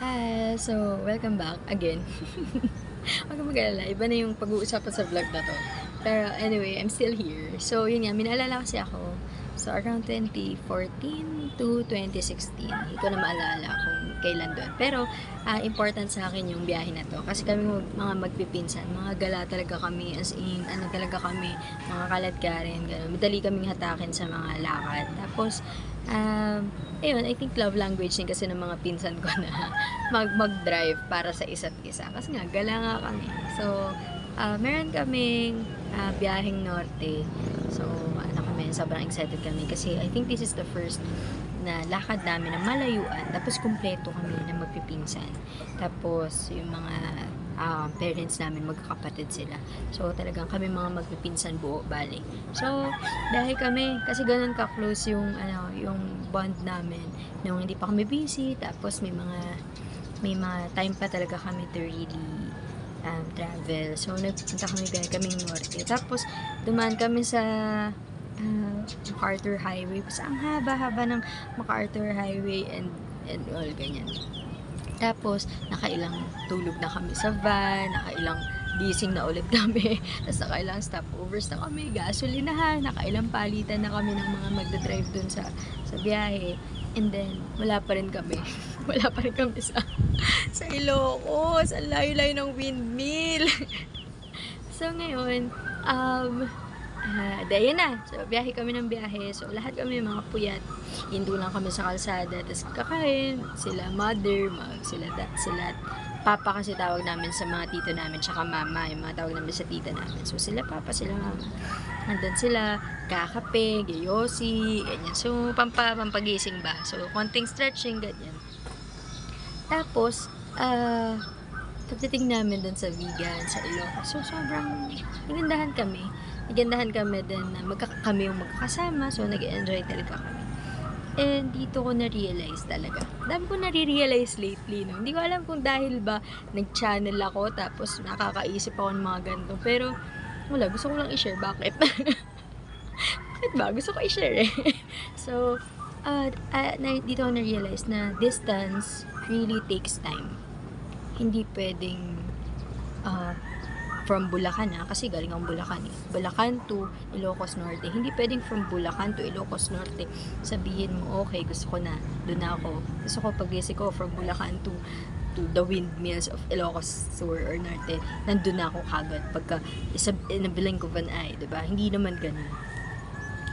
Hi! So, welcome back again. Huwag kang mag-alala, iba na yung pag-uusapan sa vlog na 'to. Pero anyway, I'm still here. So, yun nga, may naalala kasi ako. So, around 2014 to 2016. Hindi ko na maalala kung kailan doon. Pero, important sa akin yung biyahe na 'to. Kasi kami mga magpipinsan, mga gala talaga kami. As in, ano talaga kami, mga kaladkarin, gano'n. Madali kaming hatakin sa mga lakad. Tapos, ayun, I think love language din kasi ng mga pinsan ko na mag-drive para sa isa't isa. Kasi nga, gala nga kami. So, meron kaming biyaheng norte. So, ano kami, sobrang excited kami kasi I think this is the first na lakad namin na malayuan. Tapos, kumpleto kami na magpipinsan. Tapos, yung mga parents namin, magkakapatid sila. So, talagang kami mga magpipinsan buo, bali. So, dahil kami, kasi ganun ka-close yung, yung bond namin. Nung hindi pa kami busy, tapos may mga time pa talaga kami to really travel. So, nagpunta kami dahil kaming norte. Tapos, dumaan kami sa MacArthur Highway. Basta ang haba-haba ng MacArthur Highway and all ganyan. Tapos, nakailang tulog na kami sa van, nakailang gising na ulit kami, tapos nakailang stopovers na kami, gasolinahan, nakailang palitan na kami ng mga magdadrive dun sa biyahe. And then, wala pa rin kami. Wala pa rin kami sa Ilocos. Ang layo-layo ng windmill. So, ngayon, dahil na. So, biyahe kami ng biyahe. So, lahat kami mga puyat. Hindo lang kami sa kalsada. Tapos, kakain. Sila mother, sila papa kasi tawag namin sa mga tito namin. Tsaka mama, yung mga tawag namin sa tita namin. So, sila papa, sila mama. Nandun sila, kakape, gayosi, ganyan. So, pampagising ba? So, konting stretching, ganyan. Tapos, pagdating namin dun sa vegan, sa Ilocos. So, sobrang nagandahan kami. Nagandahan kami din na kami yung magkakasama. So, nag-enjoy talaga kami. And dito ko na-realize talaga. Dami ko na-realize lately, no? Hindi ko alam kung dahil ba nag-channel ako, tapos nakakaisip ako ng mga ganito. Pero, wala. Gusto ko lang i-share. Bakit? Bakit ba? Gusto ko i-share eh. So, dito ko na-realize na distance really takes time. Hindi pwedeng from Bulacan kasi galing ang Bulacan eh. Bulacan to Ilocos Norte. Hindi pwedeng from Bulacan to Ilocos Norte sabihin mo, okay, gusto ko na, doon na ako. Gusto ko pag-isip ko from Bulacan to the windmills of Ilocos Sur or Norte, nandun na ako kagad pagka in a blink of an eye, diba? Hindi naman ganun.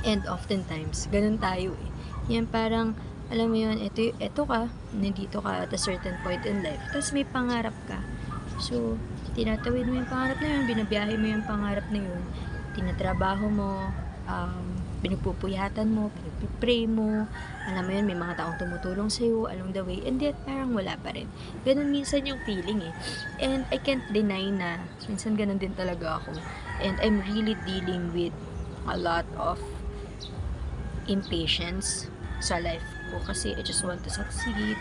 And oftentimes, ganun tayo eh. Yan parang, alam mo yun, ito ka, nandito ka at a certain point in life, tapos may pangarap ka. So, tinatawid mo yung pangarap na yun, binabiyahe mo yung pangarap na yun, tinatrabaho mo, pinupupuyatan mo, pinupipray mo, alam mo yun, may mga taong tumutulong sa'yo along the way, and yet parang wala pa rin. Ganun minsan yung feeling eh. And I can't deny na minsan ganun din talaga ako. And I'm really dealing with a lot of impatience sa life ko kasi I just want to succeed.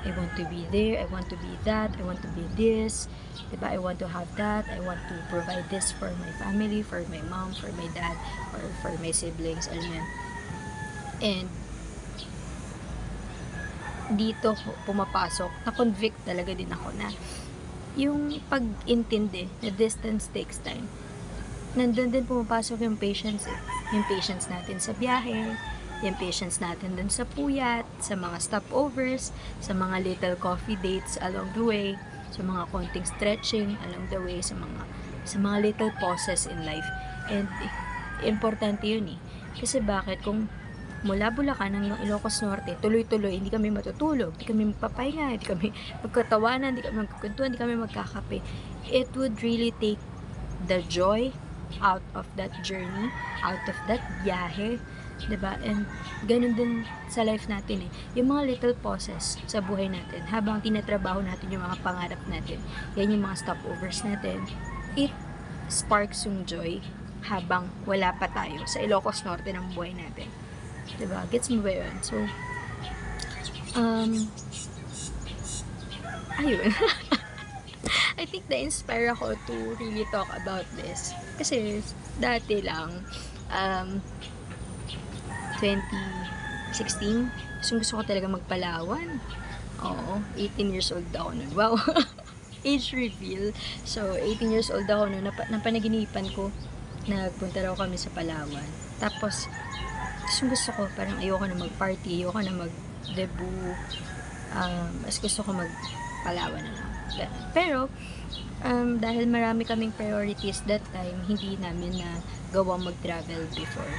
I want to be there, I want to be that, I want to be this, diba? I want to have that, I want to provide this for my family, for my mom, for my dad, or for my siblings, alam yun. And dito pumapasok, na-convict talaga din ako na yung pag-intindi na distance takes time. Nandun din pumapasok yung patience eh. Yung patience natin sa biyahe, yung patience natin dun sa puyat, sa mga stopovers, sa mga little coffee dates along the way, sa mga konting stretching along the way, sa mga little pauses in life. And importante yun eh. Kasi bakit kung mula Bulacan hanggang Ilocos Norte, tuloy-tuloy, hindi kami matutulog, hindi kami magpapahinga, hindi kami magkatawanan, hindi kami magkukuntuan, hindi kami magkakape, it would really take the joy out of that journey, out of that biyahe, diba? And ganun din sa life natin eh. Yung mga little pauses sa buhay natin, habang tinatrabaho natin yung mga pangarap natin, yan yung mga stopovers natin, it sparks yung joy habang wala pa tayo sa Ilocos Norte ng buhay natin. Diba? Gets mo ba yun? So, ayun. I think na-inspire ako to really talk about this. Kasi, dati lang, 2016, gusto ko talaga magpalawan. Oo, 18 years old ako nun. Wow! Age reveal. So, 18 years old ako nun. Napanaginipan ko. Nagpunta raw kami sa Palawan. Tapos, gusto ko, parang ayoko na mag-party, ayoko na mag-debut. Mas gusto ko mag-Palawan na lang. Pero, dahil marami kaming priorities that time, hindi namin na gawang mag-travel before.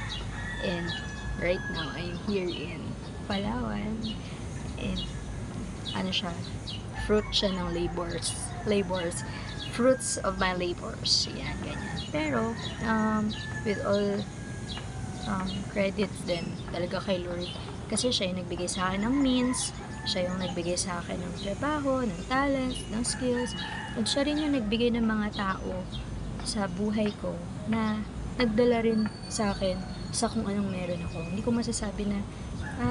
And right now, I'm here in Palawan. And ano siya, fruit siya ng labors, fruits of my labors. Yan, ganyan. Pero, with all credits din talaga kay Lord. Kasi siya yung nagbigay sa akin ng means, siya yung nagbigay sa akin ng trabaho, ng talents, ng skills. At siya rin yung nagbigay ng mga tao sa buhay ko na nagdala rin sa akin sa kung anong meron ako. Hindi ko masasabi na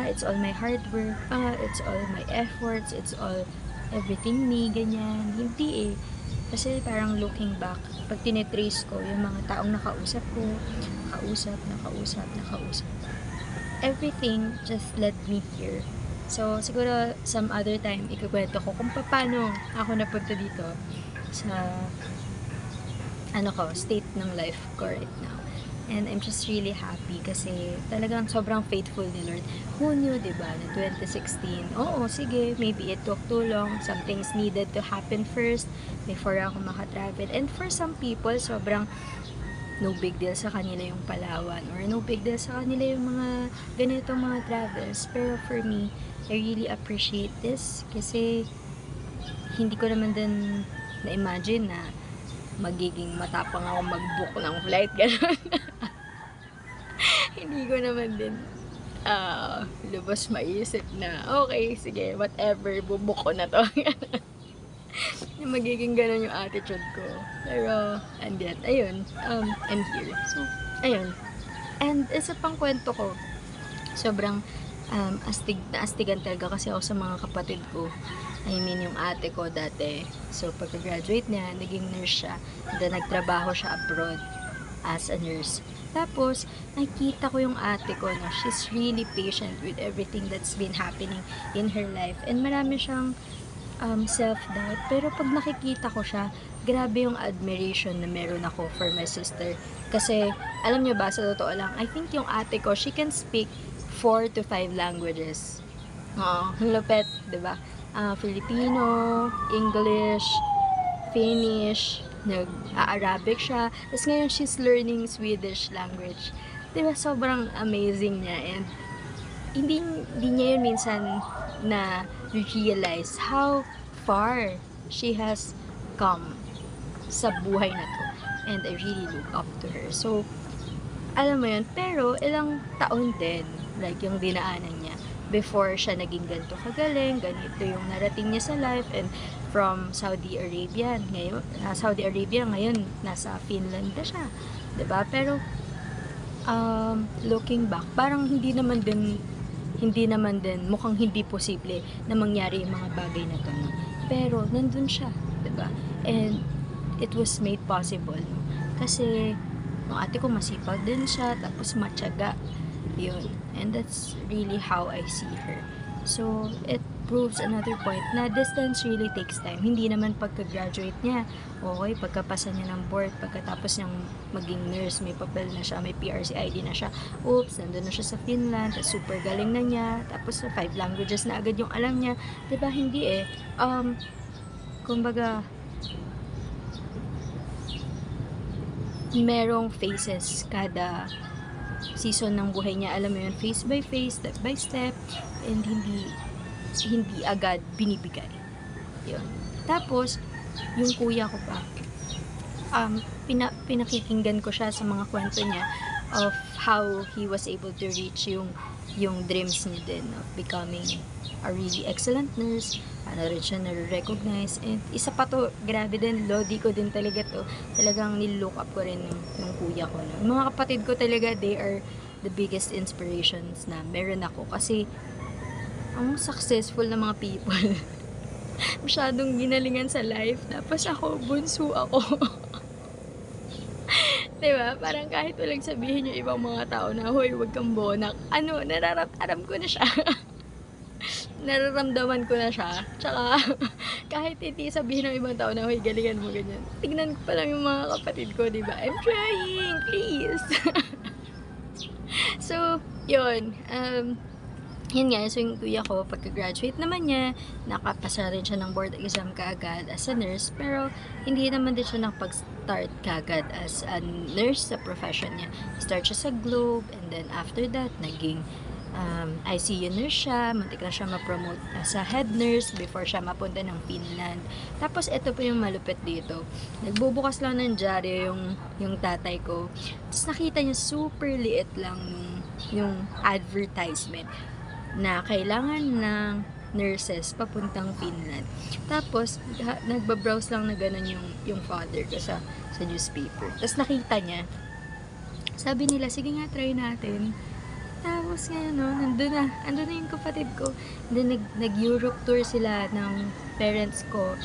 it's all my hard work, it's all my efforts, it's all everything me, ganyan. Hindi eh. Kasi parang looking back, pag tinitrace ko yung mga taong nakausap ko, nakausap, everything just led me here. So, siguro some other time, ikukwento ko kung paano ako napunta dito sa state ng life ko right now. And I'm just really happy kasi talagang sobrang faithful ni Lord. Who knew, diba, na 2016, oo, sige, maybe it took too long. Some things needed to happen first before ako makatravel. And for some people, sobrang no big deal sa kanila yung Palawan or no big deal sa kanila yung mga ganitong mga travels. Pero for me, I really appreciate this kasi hindi ko naman din na-imagine na magiging matapang ako mag-book ng flight, gano'n. Hindi ko naman din lubos maisip na okay, sige, whatever, bubuk ko na to. Na magiging gano'n yung attitude ko. Pero, and yet, ayun, I'm here. So, ayun. And isa pang kwento ko, sobrang astigan talaga kasi ako sa mga kapatid ko. I mean, yung ate ko dati. So, pagka-graduate niya, naging nurse siya. Then, nagtrabaho siya abroad as a nurse. Tapos, nakita ko yung ate ko na she's really patient with everything that's been happening in her life. And marami siyang self-doubt. Pero pag nakikita ko siya, grabe yung admiration na meron ako for my sister. Kasi, alam niyo ba, sa totoo lang, I think yung ate ko, she can speak 4 to 5 languages. Oo, lupet, diba? Filipino, English, Finnish, nag-Arabic siya. Tapos ngayon, she's learning Swedish language. Diba, sobrang amazing niya. And hindi niya yun minsan na realize how far she has come sa buhay na to. And I really look up to her. So, alam mo yun, pero ilang taon din, like yung dinaanan niya, before siya naging ganito kagaling, ganito yung narating niya sa life, and from Saudi Arabia, ngayon, nasa Finland na siya. 'Di ba? Pero, looking back, parang hindi naman din, mukhang hindi posible na mangyari yung mga bagay na to. No? Pero, nandun siya. 'Di ba? And, it was made possible. No? Kasi, yung ate ko masipag din siya, tapos matyaga. Yun. And that's really how I see her. So, it proves another point na distance really takes time. Hindi naman pagka-graduate niya, okay, pagkapasa niya ng board, pagkatapos niyang maging nurse, may papel na siya, may PRCID na siya, oops, nandun na siya sa Finland, super galing na niya, tapos 5 languages na agad yung alam niya. Diba, hindi eh. Kumbaga, merong phases kada season ng buhay niya, alam mo yun, phase by phase, step by step, and hindi agad binibigay. Yun. Tapos, yung kuya ko pa, pinakikinggan ko siya sa mga kwento niya of how he was able to reach yung dreams niya din of becoming a really excellent nurse. Ano rin siya na-recognize. And isa pa to, grabe din, lodi ko din talaga to. Talagang nilook up ko rin ng kuya ko. No? Mga kapatid ko talaga, they are the biggest inspirations na meron ako. Kasi, ang successful na mga people. Masyadong ginalingan sa life. Tapos ako, bunso ako. Diba? Parang kahit walang sabihin yung ibang mga tao na, hoy, wag kang bonak. Aram ko na siya. nararamdaman ko na siya. Tsaka, kahit hindi sabihin ng ibang tao na, "Hoy, galingan mo," ganyan. Tignan ko pa lang yung mga kapatid ko, di ba? I'm trying, please. So, yun. Yun nga, so yung kuya ko, pagka-graduate naman niya, nakapasa rin siya ng board exam kaagad as a nurse, pero hindi naman din siya nakapag-start kaagad as a nurse sa profession niya. Start siya sa Globe, and then after that, naging ICU nurse siya, muntik na siya ma-promote sa head nurse before siya mapunta ng Finland. Tapos, ito po yung malupit dito. Nagbubukas lang ng dyaryo yung tatay ko. Tapos, nakita niya super liit lang yung advertisement na kailangan ng nurses papuntang Finland. Tapos, nagbabrowse lang na gano'n yung father ko sa newspaper. Tapos, nakita niya. Sabi nila, sige nga, try natin. Tapos nga, no, andun na yung kapatid ko. Then, nag-Europe tour sila ng parents ko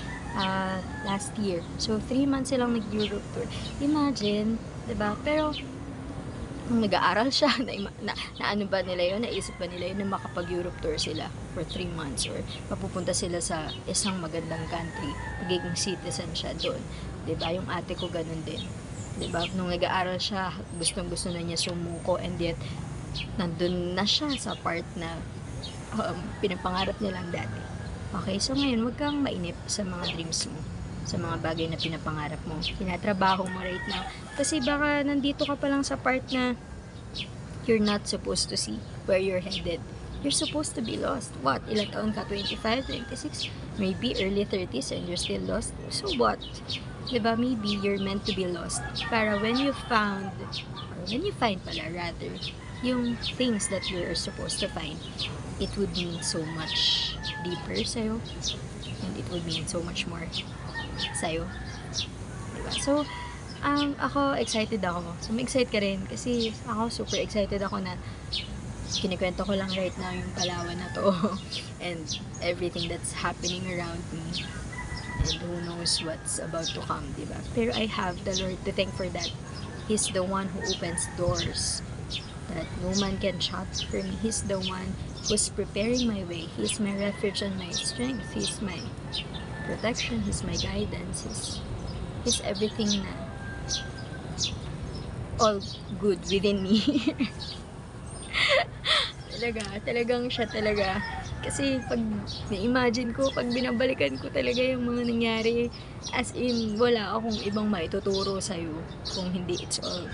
last year. So, 3 months silang nag-Europe tour. Imagine, diba? Pero, kung nag-aaral siya, na ano ba nila yun? Naisip ba nila yun na makapag-Europe tour sila for 3 months or mapupunta sila sa isang magandang country, magiging citizen siya doon. Diba? Yung ate ko ganun din. Diba? Nung nag-aaral siya, gustong-gusto na niya sumuko, and yet, nandun na siya sa part na pinapangarap niya lang dati. Okay, so ngayon, wag kang mainip sa mga dreams mo, sa mga bagay na pinapangarap mo, tinatrabaho mo right now. Kasi baka nandito ka pa lang sa part na you're not supposed to see where you're headed. You're supposed to be lost. What? Ilang taon ka? 25, 26? Maybe early 30s and you're still lost? So what? Diba? Maybe you're meant to be lost. Para when you find pala rather, yung things that you're supposed to find, it would mean so much deeper sa'yo, and it would mean so much more sa'yo. Diba? So, ako, excited ako. So, ma-excite ka rin, kasi ako, super excited ako na kinikwento ko lang right now yung Palawan na to, and everything that's happening around me, and who knows what's about to come, diba? Pero I have the Lord to thank for that. He's the one who opens doors that no man can shut for me. He's the one who's preparing my way. He's my refuge and my strength. He's my protection. He's my guidance. He's everything na all good within me. Talagang siya talaga. Kasi pag na-imagine ko, pag binabalikan ko talaga yung mga nangyari, as in, wala akong ibang maituturo sa'yo kung hindi it's all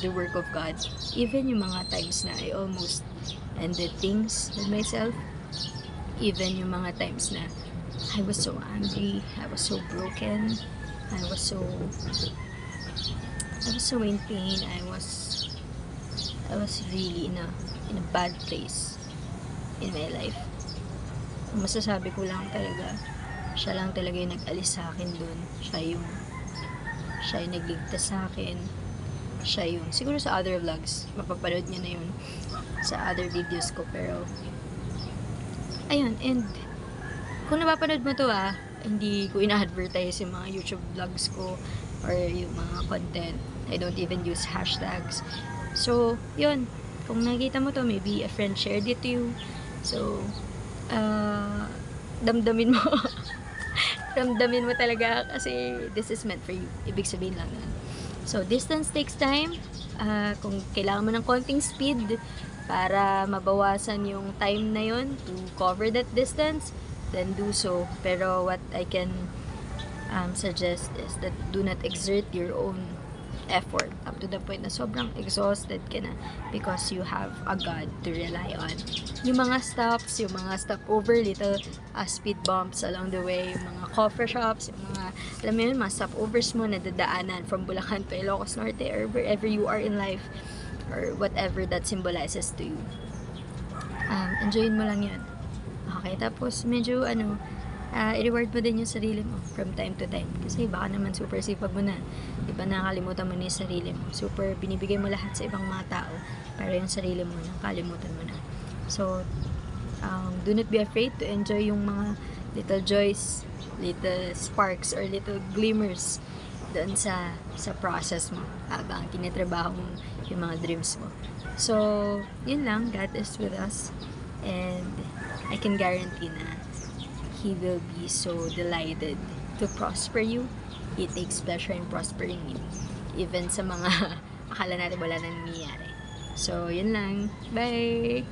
the work of God. Even yung mga times na I almost ended things with myself, even yung mga times na I was so angry, I was so broken, I was so in pain, I was really in a bad place in my life. Masasabi ko lang talaga, siya lang talaga yung nag-alis sa akin dun. Siya yung nagligtas sa akin. Siya yung, siguro sa other vlogs, mapapanood nyo na yun sa other videos ko, pero ayun, and kung napapanood mo to hindi ko ina-advertise yung mga YouTube vlogs ko or yung mga content. I don't even use hashtags. So, yun, kung nakita mo to, maybe a friend shared it to you. So, damdamin mo. Damdamin mo talaga kasi this is meant for you. Ibig sabihin lang yan. So, distance takes time. Kung kailangan mo ng konting speed para mabawasan yung time na yon to cover that distance, then do so. Pero what I can suggest is that do not exert your own effort up to the point na sobrang exhausted ka na because you have a God to rely on. Yung mga stopover, little speed bumps along the way, yung mga coffee shops, yung mga, alam mo yun, mga stopovers mo na dadaanan from Bulacan to Ilocos Norte or wherever you are in life or whatever that symbolizes to you. Enjoyin mo lang yun. Okay, tapos medyo i-reward mo din yung sarili mo from time to time. Kasi baka naman super sipag mo na. Diba nakakalimutan mo na yung sarili mo. Super binibigay mo lahat sa ibang mga tao. Pero yung sarili mo, nakalimutan mo na. So, do not be afraid to enjoy yung mga little joys, little sparks, or little glimmers doon sa process mo habang tinitrabaho mo yung mga dreams mo. So, yun lang. God is with us. And I can guarantee na He will be so delighted to prosper you. He takes pleasure in prospering you. Even sa mga akala natin wala na nangyayari. So, yun lang. Bye!